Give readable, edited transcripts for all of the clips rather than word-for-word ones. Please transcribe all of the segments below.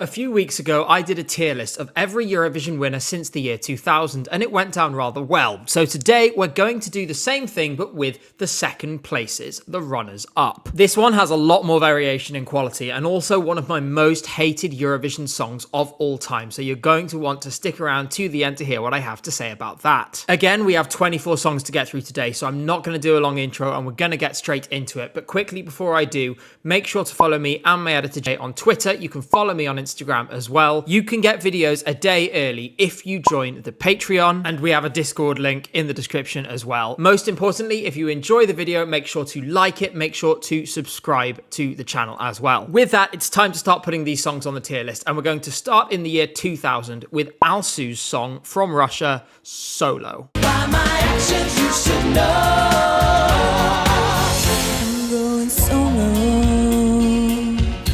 A few weeks ago, I did a tier list of every Eurovision winner since the year 2000, and it went down rather well. So today, we're going to do the same thing, but with the second places, the runners-up. This one has a lot more variation in quality, and also one of my most hated Eurovision songs of all time, so you're going to want to stick around to the end to hear what I have to say about that. Again, we have 24 songs to get through today, so I'm not going to do a long intro, and we're going to get straight into it. But quickly before I do, make sure to follow me and my editor Jay on Twitter. You can follow me on Instagram as well. You can get videos a day early if you join the Patreon, and we have a Discord link in the description as well. Most importantly, if you enjoy the video, make sure to like it, make sure to subscribe to the channel as well. With that, it's time to start putting these songs on the tier list, and we're going to start in the year 2000 with Alsu's song from Russia, Solo. By my actions, you should know. I'm going solo.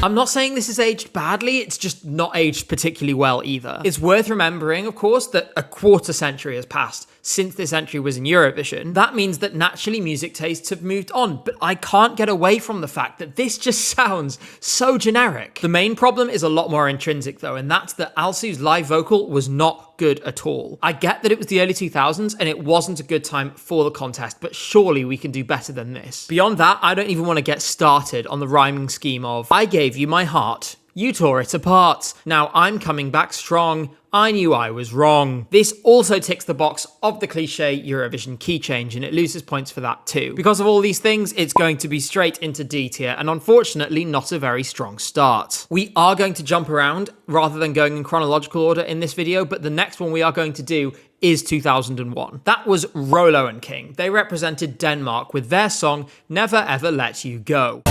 I'm not saying this is aged badly, it's just not aged particularly well either. It's worth remembering, of course, that a quarter century has passed since this entry was in Eurovision. That means that naturally music tastes have moved on, but I can't get away from the fact that this just sounds so generic. The main problem is a lot more intrinsic though, and that's that Alsu's live vocal was not good at all. I get that it was the early 2000s and it wasn't a good time for the contest, but surely we can do better than this. Beyond that, I don't even want to get started on the rhyming scheme of, I gave you my heart, you tore it apart. Now I'm coming back strong. I knew I was wrong. This also ticks the box of the cliche Eurovision key change, and it loses points for that too. Because of all these things, it's going to be straight into D tier, and unfortunately not a very strong start. We are going to jump around rather than going in chronological order in this video, but the next one we are going to do is 2001. That was Rolo and King. They represented Denmark with their song Never Ever Let You Go.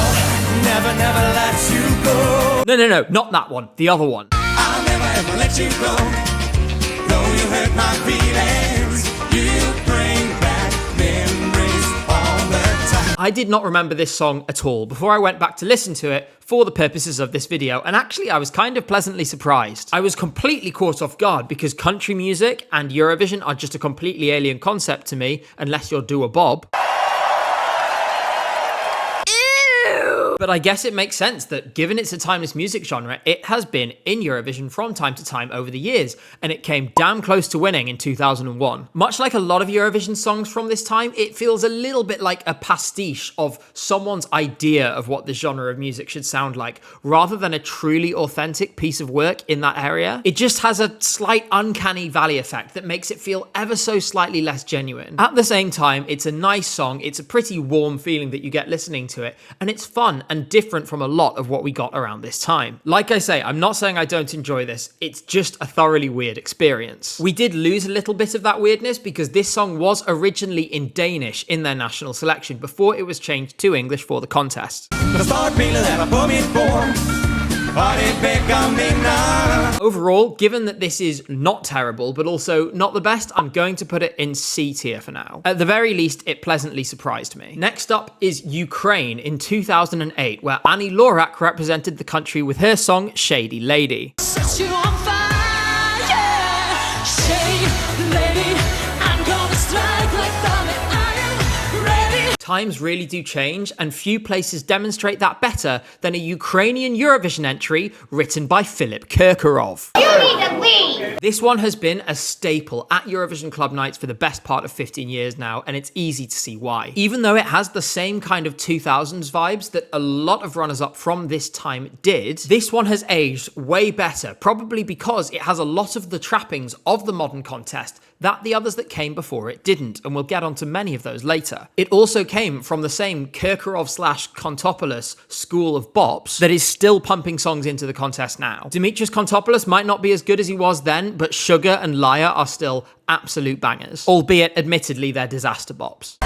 Never, never let you go. No, not that one. The other one. I'll never ever let you go. Though you hurt my feelings, you bring back memories all the time. I did not remember this song at all before I went back to listen to it for the purposes of this video, and actually I was kind of pleasantly surprised. I was completely caught off guard because country music and Eurovision are just a completely alien concept to me, unless you're Do a Bob. But I guess it makes sense that given it's a timeless music genre, it has been in Eurovision from time to time over the years, and it came damn close to winning in 2001. Much like a lot of Eurovision songs from this time, it feels a little bit like a pastiche of someone's idea of what this genre of music should sound like, rather than a truly authentic piece of work in that area. It just has a slight uncanny valley effect that makes it feel ever so slightly less genuine. At the same time, it's a nice song, it's a pretty warm feeling that you get listening to it, and it's fun and different from a lot of what we got around this time. Like I say, I'm not saying I don't enjoy this, it's just a thoroughly weird experience. We did lose a little bit of that weirdness because this song was originally in Danish in their national selection before it was changed to English for the contest. Overall, given that this is not terrible, but also not the best, I'm going to put it in C tier for now. At the very least, it pleasantly surprised me. Next up is Ukraine in 2008, where Annie Lorak represented the country with her song Shady Lady. Set you on fire, yeah. Shady Lady, I'm gonna strike like thunder, I am ready. Times really do change, and few places demonstrate that better than a Ukrainian Eurovision entry written by Philip Kirkorov. You need to leave! This one has been a staple at Eurovision Club Nights for the best part of 15 years now, and it's easy to see why. Even though it has the same kind of 2000s vibes that a lot of runners-up from this time did, this one has aged way better, probably because it has a lot of the trappings of the modern contest that the others that came before it didn't, and we'll get onto many of those later. It also came from the same Kirkorov/Kontopoulos school of bops that is still pumping songs into the contest now. Dimitris Kontopoulos might not be as good as he was then, but Sugar and Liar are still absolute bangers, albeit admittedly they're disaster bops.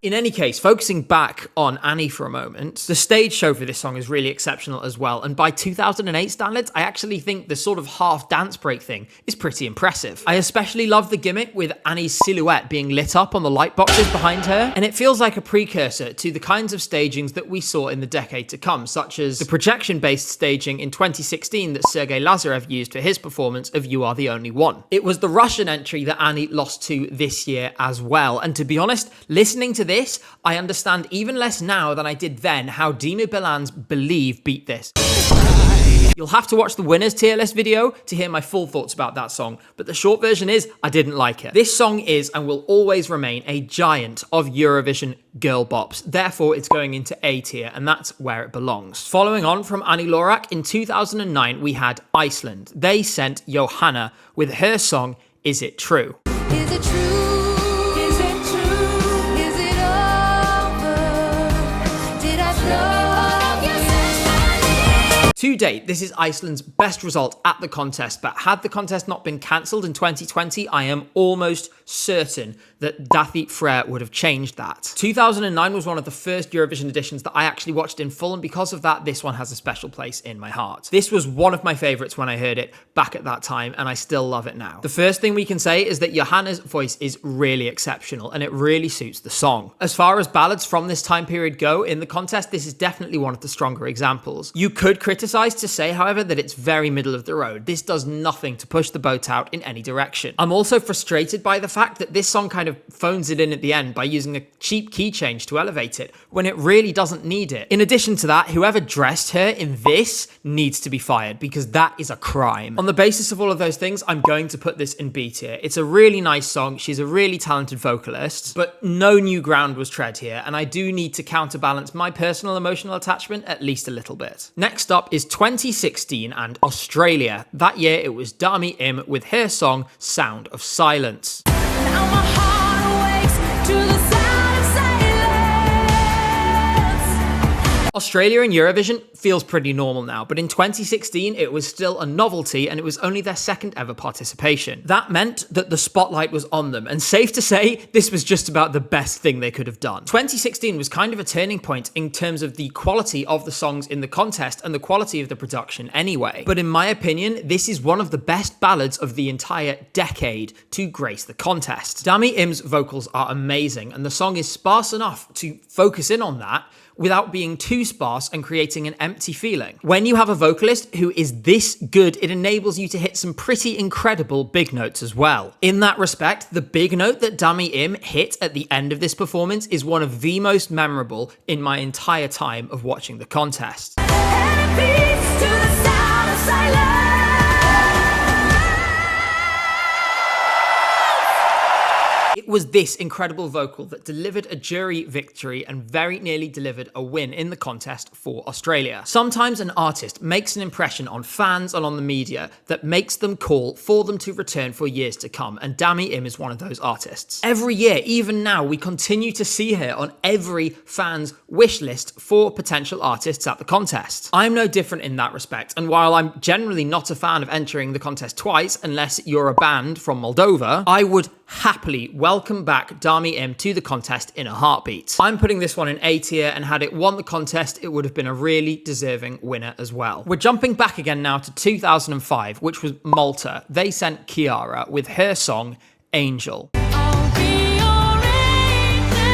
In any case, focusing back on Annie for a moment, the stage show for this song is really exceptional as well, and by 2008 standards, I actually think the sort of half dance break thing is pretty impressive. I especially love the gimmick with Annie's silhouette being lit up on the light boxes behind her, and it feels like a precursor to the kinds of stagings that we saw in the decade to come, such as the projection-based staging in 2016 that Sergei Lazarev used for his performance of You Are the Only One. It was the Russian entry that Annie lost to this year as well, and to be honest, listening to this, I understand even less now than I did then how Dino Bilan's Believe beat this. You'll have to watch the winners tier list video to hear my full thoughts about that song, but the short version is I didn't like it. This song is and will always remain a giant of Eurovision girl bops, therefore it's going into A tier, and that's where it belongs. Following on from Annie Lorak, in 2009 we had Iceland. They sent Johanna with her song Is It True? Is it true? Is it true? Is it over? Did I throw all of your sympathy? To date, this is Iceland's best result at the contest, but had the contest not been cancelled in 2020, I am almost certain that Dathi Freyr would have changed that. 2009 was one of the first Eurovision editions that I actually watched in full, and because of that, this one has a special place in my heart. This was one of my favourites when I heard it back at that time, and I still love it now. The first thing we can say is that Johanna's voice is really exceptional, and it really suits the song. As far as ballads from this time period go in the contest, this is definitely one of the stronger examples. You could criticise to say, however, that it's very middle of the road. This does nothing to push the boat out in any direction. I'm also frustrated by the fact that this song kind of phones it in at the end by using a cheap key change to elevate it when it really doesn't need it. In addition to that, whoever dressed her in this needs to be fired because that is a crime. On the basis of all of those things, I'm going to put this in B tier. It's a really nice song. She's a really talented vocalist, but no new ground was tread here, and I do need to counterbalance my personal emotional attachment at least a little bit. Next up is 2016 and Australia. That year it was Dami Im with her song Sound of Silence. Now my heart awakes to the sound of silence. Australia in Eurovision feels pretty normal now, but in 2016 it was still a novelty and it was only their second ever participation. That meant that the spotlight was on them, and safe to say, this was just about the best thing they could have done. 2016 was kind of a turning point in terms of the quality of the songs in the contest and the quality of the production anyway. But in my opinion, this is one of the best ballads of the entire decade to grace the contest. Dami Im's vocals are amazing, and the song is sparse enough to focus in on that without being too sparse and creating an empty feeling. When you have a vocalist who is this good, it enables you to hit some pretty incredible big notes as well. In that respect, the big note that Dami Im hit at the end of this performance is one of the most memorable in my entire time of watching the contest. And it beats to the sound of silence. It was this incredible vocal that delivered a jury victory and very nearly delivered a win in the contest for Australia. Sometimes an artist makes an impression on fans and on the media that makes them call for them to return for years to come, and Dami Im is one of those artists. Every year, even now, we continue to see her on every fan's wish list for potential artists at the contest. I'm no different in that respect, and while I'm generally not a fan of entering the contest twice, unless you're a band from Moldova, I would happily welcome back Dami Im to the contest in a heartbeat. I'm putting this one in A tier, and had it won the contest, it would have been a really deserving winner as well. We're jumping back again now to 2005, which was Malta. They sent Chiara with her song Angel. I'll be your angel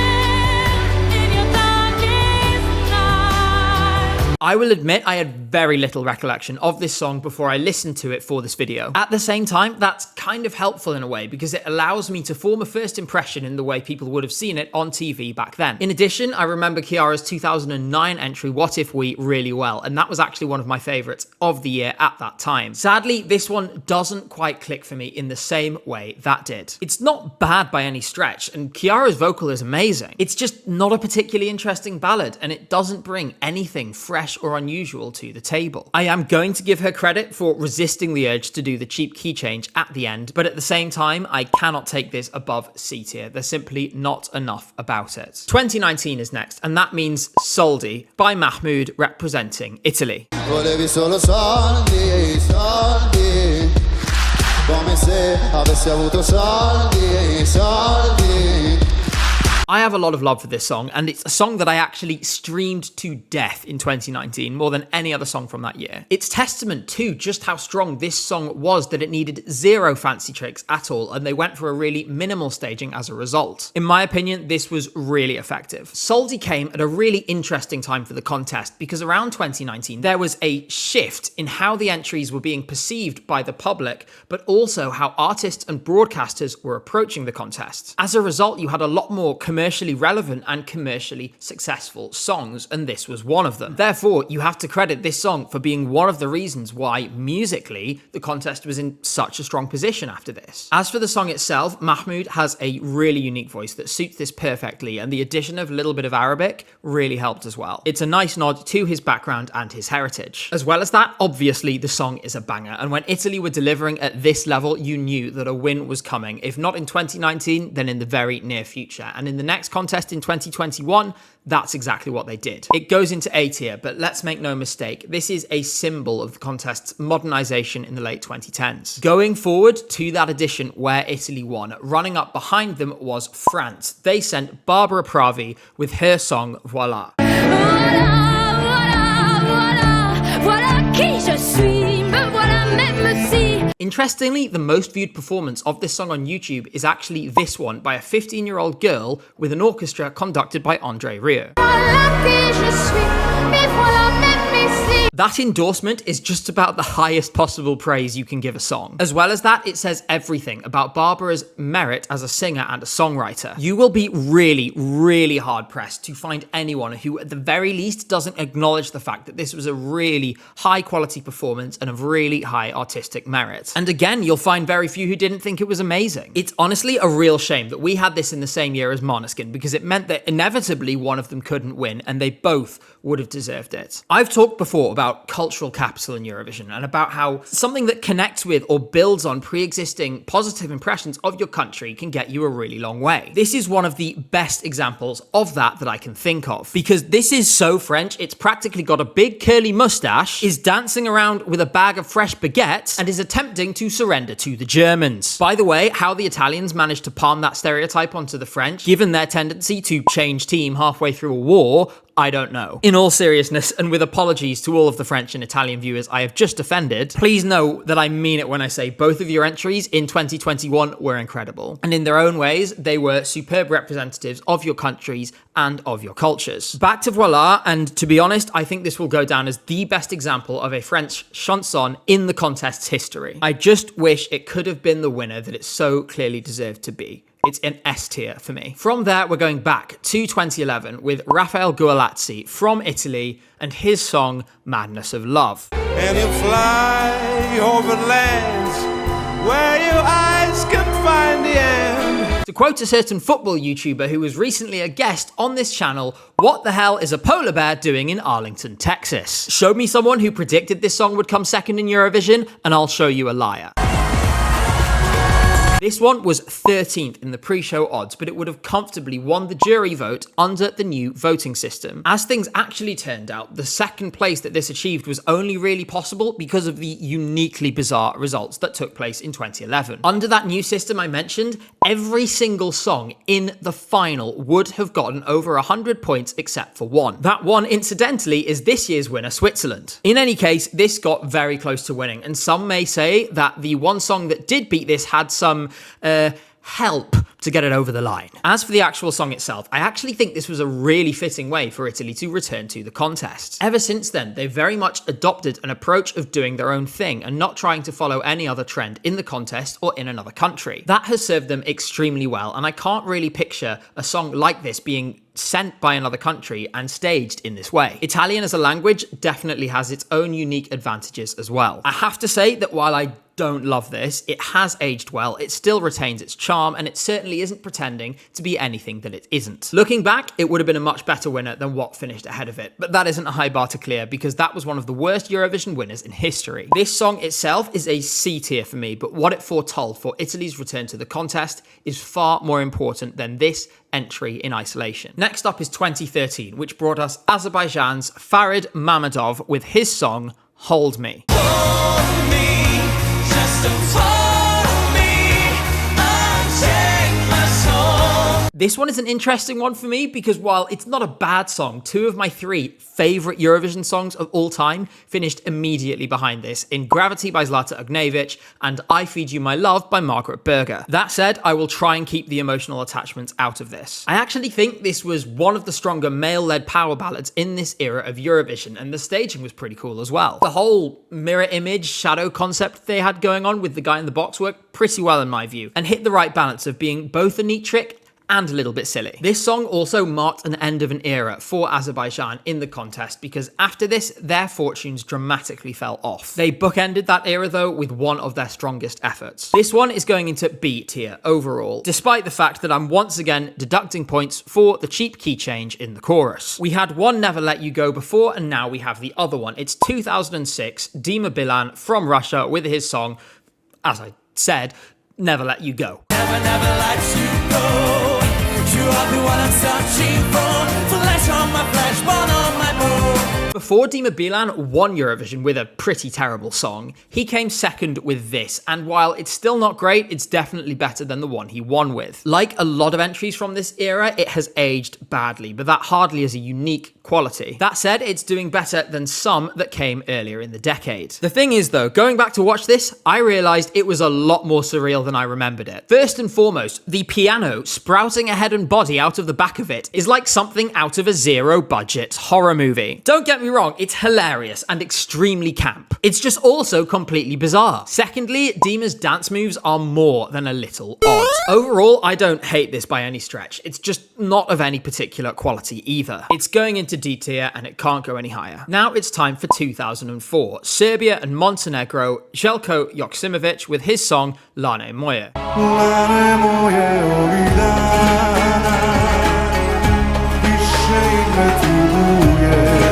in your darkest night. I will admit I had very little recollection of this song before I listened to it for this video. At the same time, that's kind of helpful in a way because it allows me to form a first impression in the way people would have seen it on TV back then. In addition, I remember Chiara's 2009 entry, What If We, really well, and that was actually one of my favourites of the year at that time. Sadly, this one doesn't quite click for me in the same way that did. It's not bad by any stretch, and Chiara's vocal is amazing. It's just not a particularly interesting ballad, and it doesn't bring anything fresh or unusual to the table. I am going to give her credit for resisting the urge to do the cheap key change at the end, but at the same time, I cannot take this above C tier. There's simply not enough about it. 2019 is next, and that means Soldi by Mahmood representing Italy. Volevi solo soldi, soldi, come se avessi avuto soldi, soldi. I have a lot of love for this song, and it's a song that I actually streamed to death in 2019, more than any other song from that year. It's testament to just how strong this song was that it needed zero fancy tricks at all, and they went for a really minimal staging as a result. In my opinion, this was really effective. Soldi came at a really interesting time for the contest, because around 2019, there was a shift in how the entries were being perceived by the public, but also how artists and broadcasters were approaching the contest. As a result, you had a lot more commercially relevant and commercially successful songs, and this was one of them. Therefore, you have to credit this song for being one of the reasons why, musically, the contest was in such a strong position after this. As for the song itself, Mahmoud has a really unique voice that suits this perfectly, and the addition of a little bit of Arabic really helped as well. It's a nice nod to his background and his heritage. As well as that, obviously, the song is a banger, and when Italy were delivering at this level, you knew that a win was coming, if not in 2019, then in the very near future. And in the next contest in 2021, that's exactly what they did. It goes into A tier, but let's make no mistake, this is a symbol of the contest's modernization in the late 2010s. Going forward to that edition where Italy won, running up behind them was France. They sent Barbara Pravi with her song Voilà. Voilà qui je suis, me voilà même si. Interestingly, the most viewed performance of this song on YouTube is actually this one by a 15-year-old girl with an orchestra conducted by Andre Rieu. Voilà qui je suis, me voilà même ici. That endorsement is just about the highest possible praise you can give a song. As well as that, it says everything about Barbara's merit as a singer and a songwriter. You will be really, really hard-pressed to find anyone who at the very least doesn't acknowledge the fact that this was a really high-quality performance and of really high artistic merit. And again, you'll find very few who didn't think it was amazing. It's honestly a real shame that we had this in the same year as Måneskin, because it meant that inevitably one of them couldn't win, and they both would have deserved it. I've talked before about cultural capital in Eurovision and about how something that connects with or builds on pre-existing positive impressions of your country can get you a really long way. This is one of the best examples of that I can think of, because this is so French, it's practically got a big curly mustache, is dancing around with a bag of fresh baguettes, and is attempting to surrender to the Germans. By the way, how the Italians managed to palm that stereotype onto the French, given their tendency to change team halfway through a war, I don't know. In all seriousness, and with apologies to all of the French and Italian viewers I have just offended, please know that I mean it when I say both of your entries in 2021 were incredible. And in their own ways, they were superb representatives of your countries and of your cultures. Back to Voilà, and to be honest, I think this will go down as the best example of a French chanson in the contest's history. I just wish it could have been the winner that it so clearly deserved to be. It's an S tier for me. From there, we're going back to 2011 with Rafael Gualazzi from Italy and his song Madness of Love. And you fly over lands where your eyes can find the end. To quote a certain football YouTuber who was recently a guest on this channel, what the hell is a polar bear doing in Arlington, Texas? Show me someone who predicted this song would come second in Eurovision, and I'll show you a liar. This one was 13th in the pre-show odds, but it would have comfortably won the jury vote under the new voting system. As things actually turned out, the second place that this achieved was only really possible because of the uniquely bizarre results that took place in 2011. Under that new system I mentioned, every single song in the final would have gotten over 100 points except for one. That one, incidentally, is this year's winner, Switzerland. In any case, this got very close to winning, and some may say that the one song that did beat this had some help to get it over the line. As for the actual song itself, I actually think this was a really fitting way for Italy to return to the contest. Ever since then, they've very much adopted an approach of doing their own thing and not trying to follow any other trend in the contest or in another country. That has served them extremely well, and I can't really picture a song like this being sent by another country and staged in this way. Italian as a language definitely has its own unique advantages as well. I have to say that while I don't love this, it has aged well, it still retains its charm, and it certainly isn't pretending to be anything that it isn't. Looking back, it would have been a much better winner than what finished ahead of it, but that isn't a high bar to clear because that was one of the worst Eurovision winners in history. This song itself is a C tier for me, but what it foretold for Italy's return to the contest is far more important than this entry in isolation. Next up is 2013, which brought us Azerbaijan's Farid Mammadov with his song Hold Me. Hold me, just hold me, unchain my soul. This one is an interesting one for me because while it's not a bad song, two of my three favorite Eurovision songs of all time finished immediately behind this in Gravity by Zlata Ognjevich and I Feed You My Love by Margaret Berger. That said, I will try and keep the emotional attachments out of this. I actually think this was one of the stronger male-led power ballads in this era of Eurovision, and the staging was pretty cool as well. The whole mirror image shadow concept they had going on with the guy in the box worked pretty well in my view, and hit the right balance of being both a neat trick and a little bit silly. This song also marked an end of an era for Azerbaijan in the contest because after this, their fortunes dramatically fell off. They bookended that era though with one of their strongest efforts. This one is going into B tier overall, despite the fact that I'm once again deducting points for the cheap key change in the chorus. We had one Never Let You Go before, and now we have the other one. It's 2006, Dima Bilan from Russia with his song, as I said, Never Let You Go. Never, never let you go. You are the one I'm searching for. Flesh on my flesh, bone on my bone. Before Dima Bilan won Eurovision with a pretty terrible song, he came second with this, and while it's still not great, it's definitely better than the one he won with. Like a lot of entries from this era, it has aged badly, but that hardly is a unique quality. That said, it's doing better than some that came earlier in the decade. The thing is though, going back to watch this, I realised it was a lot more surreal than I remembered it. First and foremost, the piano sprouting a head and body out of the back of it is like something out of a zero-budget horror movie. Don't get me wrong, it's hilarious and extremely camp. It's just also completely bizarre. Secondly, Dima's dance moves are more than a little odd. Overall, I don't hate this by any stretch. It's just not of any particular quality either. It's going into D tier and it can't go any higher. Now it's time for 2004. Serbia and Montenegro, Željko Joksimović with his song Lane Moje. Lane moje ovih dana, više ime tuguje.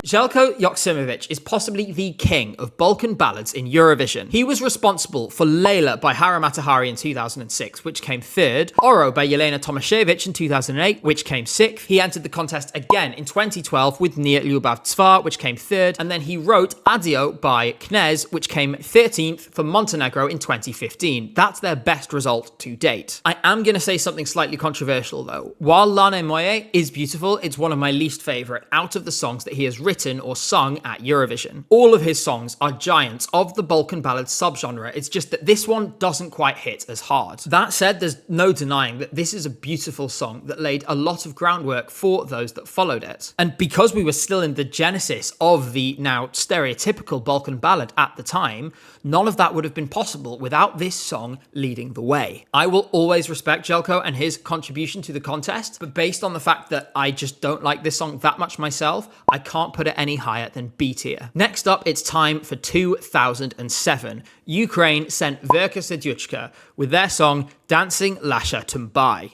Željko Joksimović is possibly the king of Balkan ballads in Eurovision. He was responsible for Leyla by Hara Matahari in 2006, which came third, Oro by Jelena Tomaszewicz in 2008, which came sixth. He entered the contest again in 2012 with Nia Ljubav Tsvar, which came third, and then he wrote Adio by Knez, which came 13th for Montenegro in 2015. That's their best result to date. I am going to say something slightly controversial though. While Lane Moje is beautiful, it's one of my least favourite out of the songs that he has written or sung at Eurovision. All of his songs are giants of the Balkan ballad subgenre, it's just that this one doesn't quite hit as hard. That said, there's no denying that this is a beautiful song that laid a lot of groundwork for those that followed it. And because we were still in the genesis of the now stereotypical Balkan ballad at the time, none of that would have been possible without this song leading the way. I will always respect Željko and his contribution to the contest, but based on the fact that I just don't like this song that much myself, I can't put it any higher than B tier. Next up, it's time for 2007. Ukraine sent Verka Serduchka with their song Dancing Lasha Tumbai.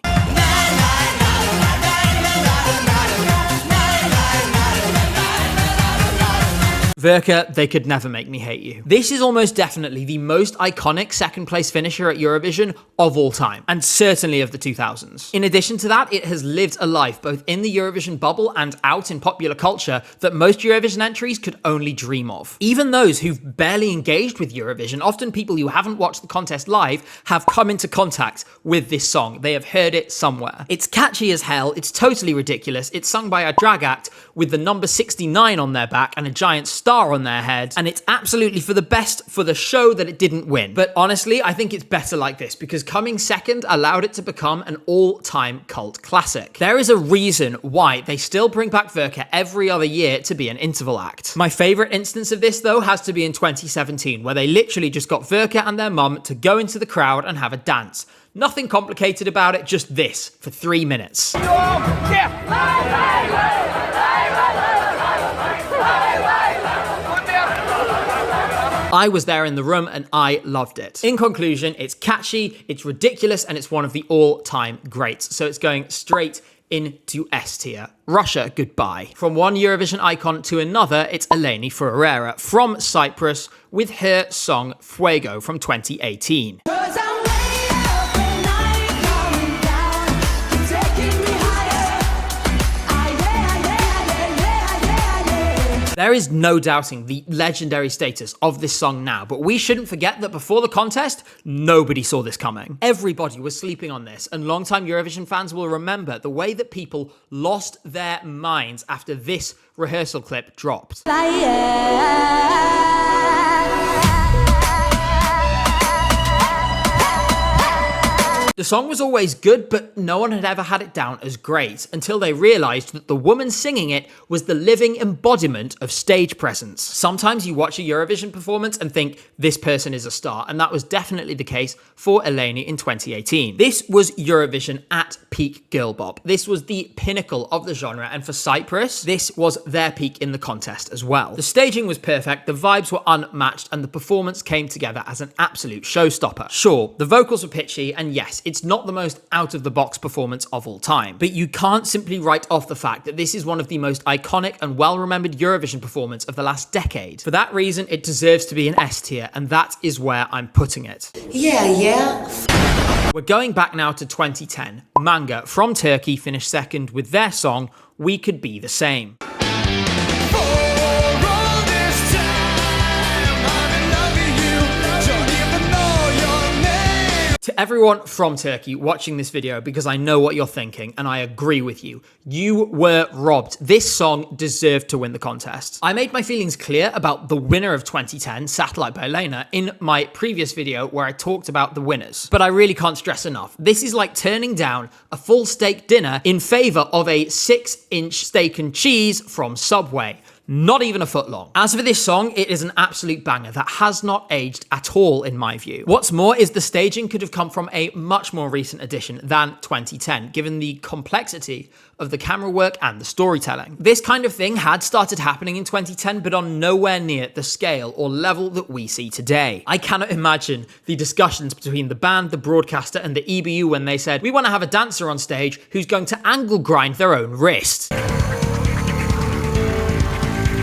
Verka, They Could Never Make Me Hate You. This is almost definitely the most iconic second place finisher at Eurovision of all time, and certainly of the 2000s. In addition to that, it has lived a life both in the Eurovision bubble and out in popular culture that most Eurovision entries could only dream of. Even those who've barely engaged with Eurovision, often people who haven't watched the contest live, have come into contact with this song. They have heard it somewhere. It's catchy as hell, it's totally ridiculous, it's sung by a drag act with the number 69 on their back and a giant star on their head, and it's absolutely for the best for the show that it didn't win. But honestly, I think it's better like this because coming second allowed it to become an all-time cult classic. There is a reason why they still bring back Verka every other year to be an interval act. My favourite instance of this though has to be in 2017, where they literally just got Verka and their mum to go into the crowd and have a dance. Nothing complicated about it, just this for 3 minutes. I was there in the room and I loved it. In conclusion, it's catchy, it's ridiculous, and it's one of the all-time greats. So it's going straight into S tier. Russia, goodbye. From one Eurovision icon to another, it's Eleni Ferreira from Cyprus with her song Fuego from 2018. There is no doubting the legendary status of this song now, but we shouldn't forget that before the contest, nobody saw this coming. Everybody was sleeping on this, and longtime Eurovision fans will remember the way that people lost their minds after this rehearsal clip dropped. The song was always good, but no one had ever had it down as great until they realised that the woman singing it was the living embodiment of stage presence. Sometimes you watch a Eurovision performance and think this person is a star, and that was definitely the case for Eleni in 2018. This was Eurovision at peak girl bop. This was the pinnacle of the genre, and for Cyprus, this was their peak in the contest as well. The staging was perfect, the vibes were unmatched, and the performance came together as an absolute showstopper. Sure, the vocals were pitchy, and yes, it's not the most out-of-the-box performance of all time, but you can't simply write off the fact that this is one of the most iconic and well-remembered Eurovision performance of the last decade. For that reason, it deserves to be an S tier, and that is where I'm putting it. Yeah. We're going back now to 2010. Manga from Turkey finished second with their song, We Could Be the Same. To everyone from Turkey watching this video, because I know what you're thinking, and I agree with you, you were robbed. This song deserved to win the contest. I made my feelings clear about the winner of 2010, Satellite by Lena, in my previous video where I talked about the winners. But I really can't stress enough. This is like turning down a full steak dinner in favor of a 6-inch steak and cheese from Subway. Not even a foot long. As for this song, it is an absolute banger that has not aged at all in my view. What's more is the staging could have come from a much more recent edition than 2010, given the complexity of the camera work and the storytelling. This kind of thing had started happening in 2010, but on nowhere near the scale or level that we see today. I cannot imagine the discussions between the band, the broadcaster, and the EBU when they said, we want to have a dancer on stage who's going to angle grind their own wrist.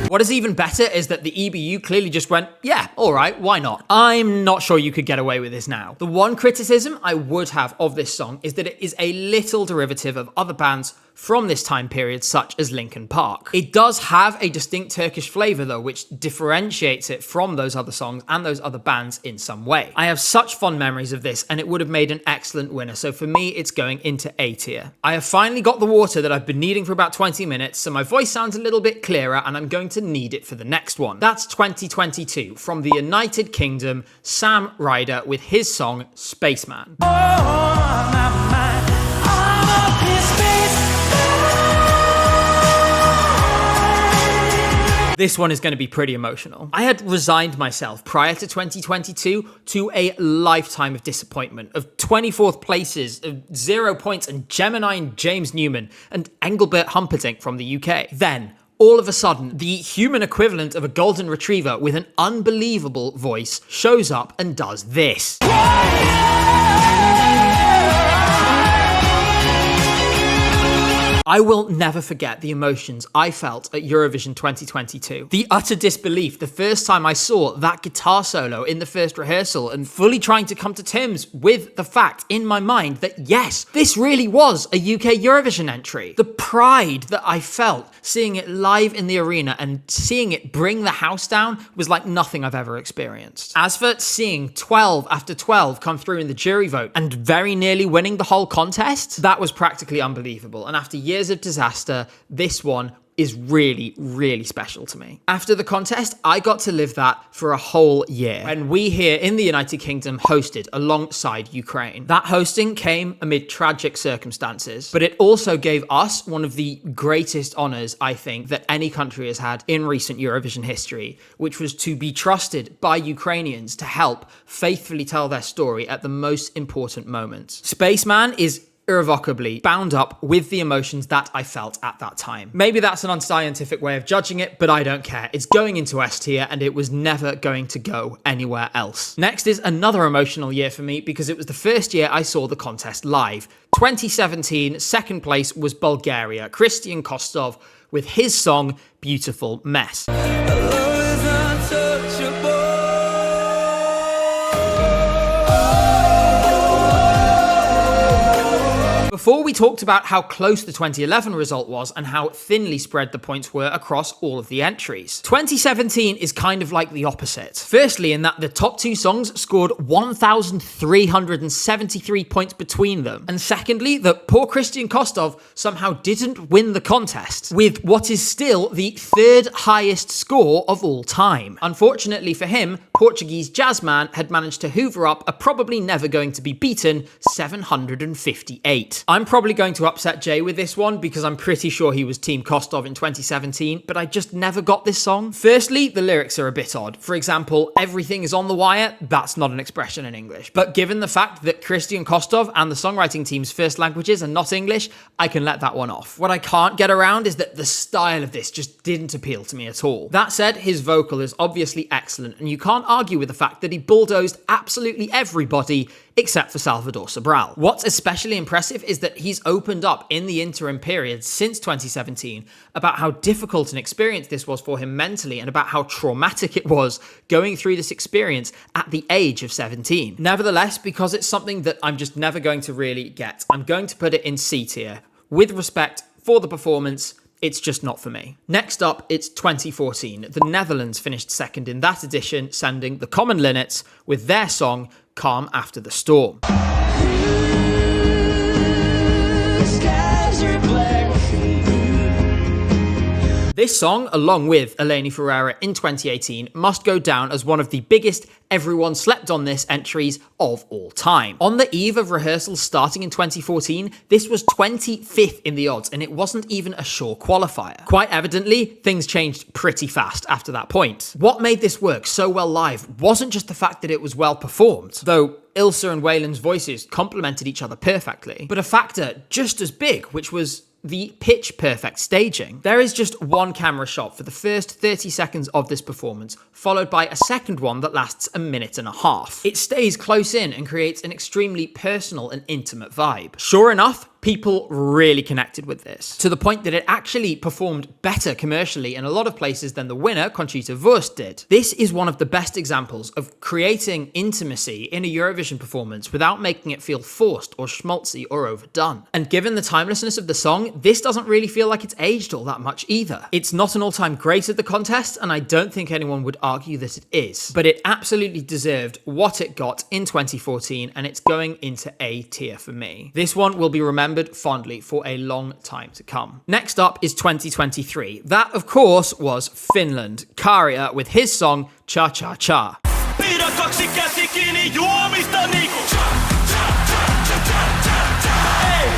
What is even better is that the EBU clearly just went, yeah, all right, why not? I'm not sure you could get away with this now. The one criticism I would have of this song is that it is a little derivative of other bands from this time period, such as Linkin Park. It does have a distinct Turkish flavour though, which differentiates it from those other songs and those other bands in some way. I have such fond memories of this, and it would have made an excellent winner, so for me, it's going into A tier. I have finally got the water that I've been needing for about 20 minutes, so my voice sounds a little bit clearer, and I'm going to need it for the next one. That's 2022, from the United Kingdom, Sam Ryder with his song, Spaceman. This one is going to be pretty emotional. I had resigned myself prior to 2022 to a lifetime of disappointment, of 24th places, of 0 points, and Gemini and James Newman, and Engelbert Humperdinck from the UK. Then, all of a sudden, the human equivalent of a golden retriever with an unbelievable voice shows up and does this. I will never forget the emotions I felt at Eurovision 2022. The utter disbelief the first time I saw that guitar solo in the first rehearsal, and fully trying to come to terms with the fact in my mind that yes, this really was a UK Eurovision entry. The pride that I felt seeing it live in the arena and seeing it bring the house down was like nothing I've ever experienced. As for seeing 12 after 12 come through in the jury vote and very nearly winning the whole contest, that was practically unbelievable. And after years of disaster, this one is really, really special to me. After the contest, I got to live that for a whole year, and we here in the United Kingdom hosted alongside Ukraine. That hosting came amid tragic circumstances, but it also gave us one of the greatest honors, I think, that any country has had in recent Eurovision history, which was to be trusted by Ukrainians to help faithfully tell their story at the most important moments. Spaceman is irrevocably bound up with the emotions that I felt at that time. Maybe that's an unscientific way of judging it, but I don't care. It's going into S tier, and it was never going to go anywhere else. Next is another emotional year for me, because it was the first year I saw the contest live. 2017, second place was Bulgaria, Christian Kostov with his song, Beautiful Mess. Before we talked about how close the 2011 result was and how thinly spread the points were across all of the entries. 2017 is kind of like the opposite. Firstly, in that the top two songs scored 1,373 points between them. And secondly, that poor Christian Kostov somehow didn't win the contest, with what is still the third highest score of all time. Unfortunately for him, poor Portuguese jazz man had managed to hoover up a probably never going to be beaten 758. I'm probably going to upset Jay with this one because I'm pretty sure he was Team Kostov in 2017, but I just never got this song. Firstly, the lyrics are a bit odd. For example, everything is on the wire, that's not an expression in English. But given the fact that Christian Kostov and the songwriting team's first languages are not English, I can let that one off. What I can't get around is that the style of this just didn't appeal to me at all. That said, his vocal is obviously excellent, and you can't argue with the fact that he bulldozed absolutely everybody except for Salvador Sobral. What's especially impressive is that he's opened up in the interim period since 2017 about how difficult an experience this was for him mentally and about how traumatic it was going through this experience at the age of 17. Nevertheless, because it's something that I'm just never going to really get, I'm going to put it in C tier. With respect for the performance, it's just not for me. Next up, it's 2014. The Netherlands finished second in that edition, sending the Common Linnets with their song, Calm After the Storm. This song, along with Eleni Ferreira in 2018, must go down as one of the biggest everyone slept on this entries of all time. On the eve of rehearsals starting in 2014, this was 25th in the odds, and it wasn't even a sure qualifier. Quite evidently, things changed pretty fast after that point. What made this work so well live wasn't just the fact that it was well performed, though Ilse and Waylon's voices complemented each other perfectly, but a factor just as big, which was the pitch-perfect staging. There is just one camera shot for the first 30 seconds of this performance, followed by a second one that lasts a minute and a half. It stays close in and creates an extremely personal and intimate vibe. Sure enough, people really connected with this, to the point that it actually performed better commercially in a lot of places than the winner, Conchita Wurst, did. This is one of the best examples of creating intimacy in a Eurovision performance without making it feel forced or schmaltzy or overdone. And given the timelessness of the song, this doesn't really feel like it's aged all that much either. It's not an all-time great at the contest, and I don't think anyone would argue that it is, but it absolutely deserved what it got in 2014, and it's going into A tier for me. This one will be remembered fondly for a long time to come. Next up is 2023. That, of course, was Finland. Karja with his song Cha Cha Cha.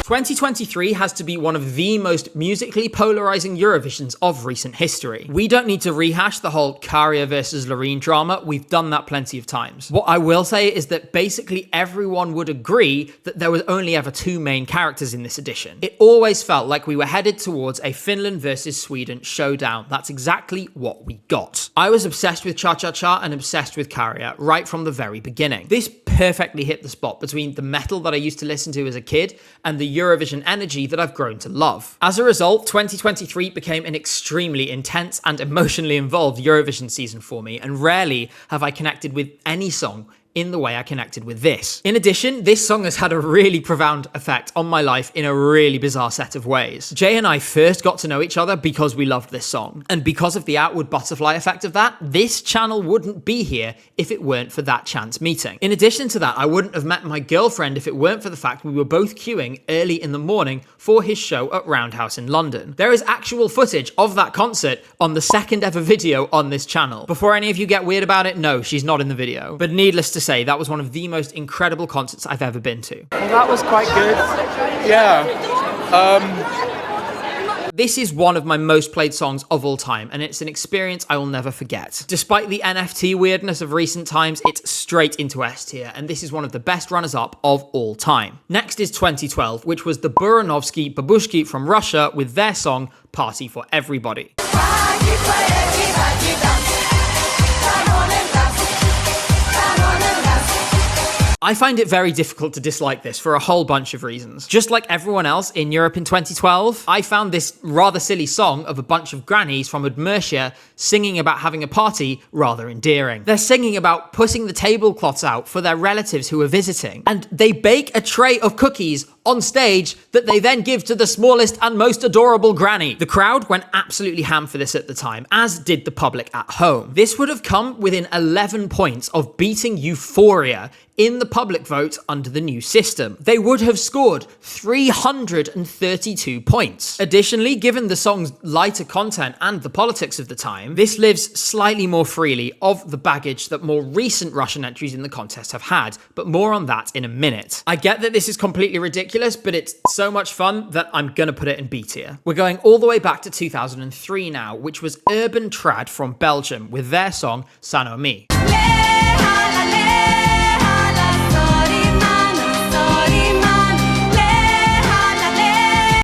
2023 has to be one of the most musically polarizing Eurovisions of recent history. We don't need to rehash the whole Karja versus Loreen drama, we've done that plenty of times. What I will say is that basically everyone would agree that there was only ever two main characters in this edition. It always felt like we were headed towards a Finland versus Sweden showdown. That's exactly what we got. I was obsessed with Cha Cha Cha and obsessed with Karja right from the very beginning. This perfectly hit the spot between the metal that I used to listen to as a kid and the Eurovision energy that I've grown to love. As a result, 2023 became an extremely intense and emotionally involved Eurovision season for me, and rarely have I connected with any song in the way I connected with this. In addition, this song has had a really profound effect on my life in a really bizarre set of ways. Jay and I first got to know each other because we loved this song, and because of the outward butterfly effect of that, this channel wouldn't be here if it weren't for that chance meeting. In addition to that, I wouldn't have met my girlfriend if it weren't for the fact we were both queuing early in the morning for his show at Roundhouse in London. There is actual footage of that concert on the second ever video on this channel. Before any of you get weird about it, no, she's not in the video. But needless to say, that was one of the most incredible concerts I've ever been to. Well, that was quite good. Yeah. This is one of my most played songs of all time, and it's an experience I will never forget. Despite the NFT weirdness of recent times, it's straight into S tier, and this is one of the best runners-up of all time. Next is 2012, which was the Buranovsky Babushki from Russia with their song Party for Everybody. I find it very difficult to dislike this for a whole bunch of reasons. Just like everyone else in Europe in 2012, I found this rather silly song of a bunch of grannies from Udmurtia singing about having a party rather endearing. They're singing about putting the tablecloths out for their relatives who are visiting, and they bake a tray of cookies on stage that they then give to the smallest and most adorable granny. The crowd went absolutely ham for this at the time, as did the public at home. This would have come within 11 points of beating Euphoria in the public vote under the new system. They would have scored 332 points. Additionally, given the song's lighter content and the politics of the time, this lives slightly more freely of the baggage that more recent Russian entries in the contest have had, but more on that in a minute. I get that this is completely ridiculous, but it's so much fun that I'm gonna put it in B tier. We're going all the way back to 2003 now, which was Urban Trad from Belgium with their song Sanomi.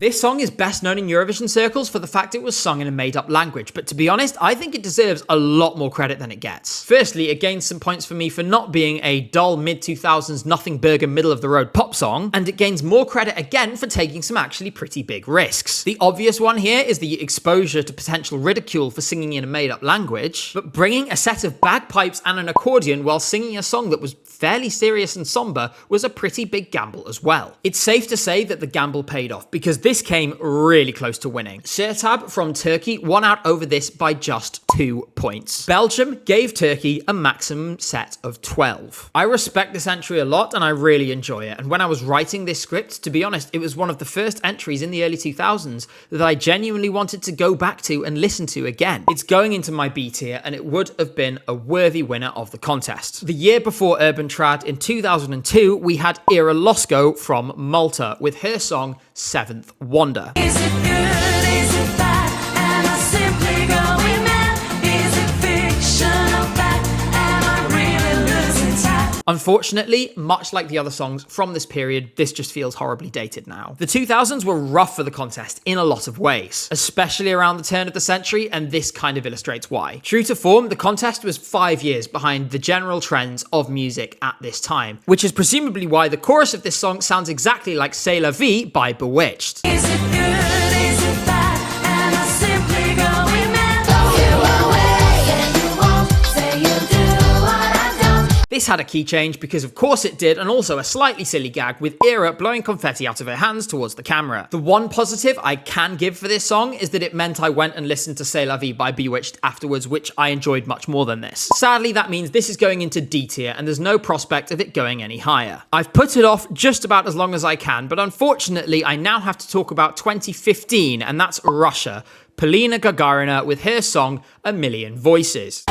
This song is best known in Eurovision circles for the fact it was sung in a made-up language, but to be honest, I think it deserves a lot more credit than it gets. Firstly, it gains some points for me for not being a dull mid-2000s nothing burger middle-of-the-road pop song, and it gains more credit again for taking some actually pretty big risks. The obvious one here is the exposure to potential ridicule for singing in a made-up language, but bringing a set of bagpipes and an accordion while singing a song that was fairly serious and somber was a pretty big gamble as well. It's safe to say that the gamble paid off, because this came really close to winning. Sertab from Turkey won out over this by just 2 points. Belgium gave Turkey a maximum set of 12. I respect this entry a lot and I really enjoy it, and when I was writing this script, to be honest, it was one of the first entries in the early 2000s that I genuinely wanted to go back to and listen to again. It's going into my B tier and it would have been a worthy winner of the contest. The year before Urban Trad, in 2002, we had Ira Losko from Malta with her song Seventh Wonder. Is it good? Is it bad? Am I simply going mad? Is it fiction or fact? Am I really losing time? Unfortunately, much like the other songs from this period, this just feels horribly dated now. The 2000s were rough for the contest in a lot of ways, especially around the turn of the century, and this kind of illustrates why. True to form, the contest was 5 years behind the general trends of music at this time, which is presumably why the chorus of this song sounds exactly like C'est la vie by Bewitched. Is it good? Is it bad? Am I simply going mad? You away and you won't say you do what I don't. This had a key change because of course it did, and also a slightly silly gag with Ira blowing confetti out of her hands towards the camera. The one positive I can give for this song is that it meant I went and listened to C'est la vie by Bewitched afterwards, which I enjoyed much more than this. Sadly, that means this is going into D tier and there's no prospect of it going any higher. I've put it off just about as long as I can, but unfortunately I now have to talk about 2015, and that's Russia. Polina Gagarina with her song A Million Voices.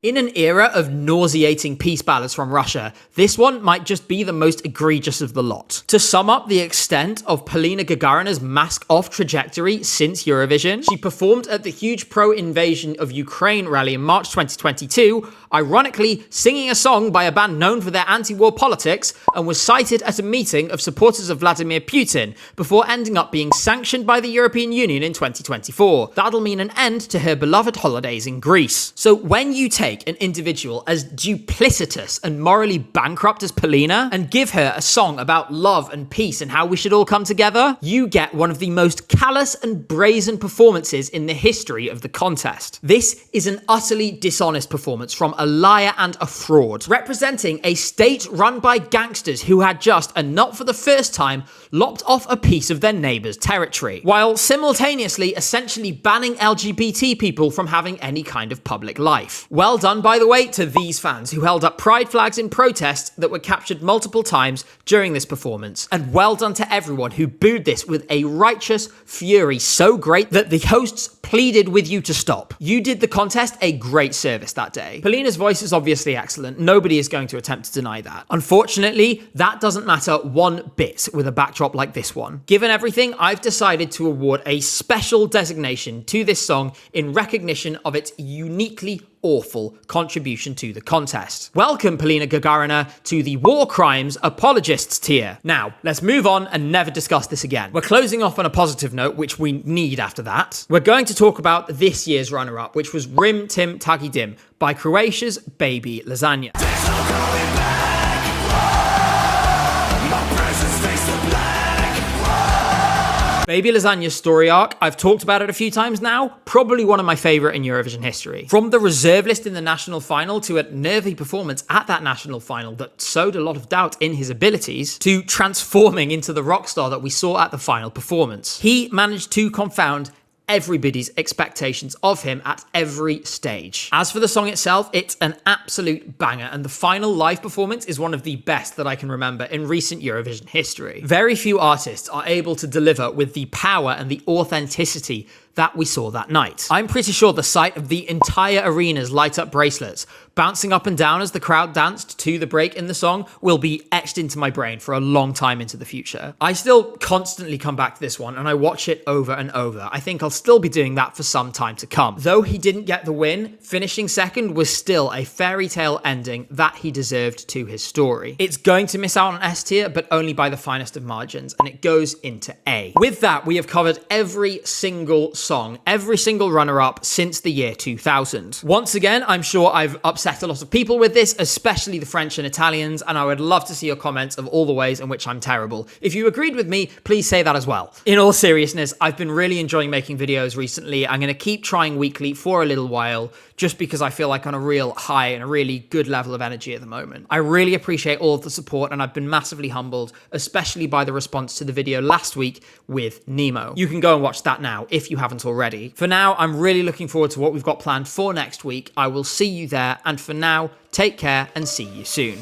In an era of nauseating peace ballads from Russia, this one might just be the most egregious of the lot. To sum up the extent of Polina Gagarina's mask-off trajectory since Eurovision, she performed at the huge pro-invasion of Ukraine rally in March 2022, ironically singing a song by a band known for their anti-war politics, and was cited at a meeting of supporters of Vladimir Putin, before ending up being sanctioned by the European Union in 2024. That'll mean an end to her beloved holidays in Greece. So when you take an individual as duplicitous and morally bankrupt as Polina and give her a song about love and peace and how we should all come together, you get one of the most callous and brazen performances in the history of the contest. This is an utterly dishonest performance from a liar and a fraud, representing a state run by gangsters who had just, and not for the first time, lopped off a piece of their neighbour's territory, while simultaneously essentially banning LGBT people from having any kind of public life. Well done, by the way, to these fans who held up pride flags in protest that were captured multiple times during this performance. And well done to everyone who booed this with a righteous fury so great that the hosts pleaded with you to stop. You did the contest a great service that day. Polina's voice is obviously excellent. Nobody is going to attempt to deny that. Unfortunately, that doesn't matter one bit with a backdrop like this one. Given everything, I've decided to award a special designation to this song in recognition of its uniquely awful contribution to the contest. Welcome, Polina Gagarina, to the War Crimes Apologists tier. Now, let's move on and never discuss this again. We're closing off on a positive note, which we need after that. We're going to talk about this year's runner-up, which was Rim Tim Tagi Dim by Croatia's Baby Lasagna. Baby Lasagna's story arc, I've talked about it a few times now, probably one of my favourite in Eurovision history. From the reserve list in the national final to a nervy performance at that national final that sowed a lot of doubt in his abilities, to transforming into the rock star that we saw at the final performance. He managed to confound everybody's expectations of him at every stage. As for the song itself, it's an absolute banger, and the final live performance is one of the best that I can remember in recent Eurovision history. Very few artists are able to deliver with the power and the authenticity that we saw that night. I'm pretty sure the sight of the entire arena's light up bracelets bouncing up and down as the crowd danced to the break in the song will be etched into my brain for a long time into the future. I still constantly come back to this one and I watch it over and over. I think I'll still be doing that for some time to come. Though he didn't get the win, finishing second was still a fairy tale ending that he deserved to his story. It's going to miss out on S tier, but only by the finest of margins, and it goes into A. With that, we have covered every single song, every single runner-up since the year 2000. Once again, I'm sure I've upset a lot of people with this, especially the French and Italians, and I would love to see your comments of all the ways in which I'm terrible. If you agreed with me, please say that as well. In all seriousness, I've been really enjoying making videos recently. I'm going to keep trying weekly for a little while, just because I feel like on a real high and a really good level of energy at the moment. I really appreciate all of the support, and I've been massively humbled, especially by the response to the video last week with Nemo. You can go and watch that now if you haven't already. For now, I'm really looking forward to what we've got planned for next week. I will see you there, and for now, take care and see you soon.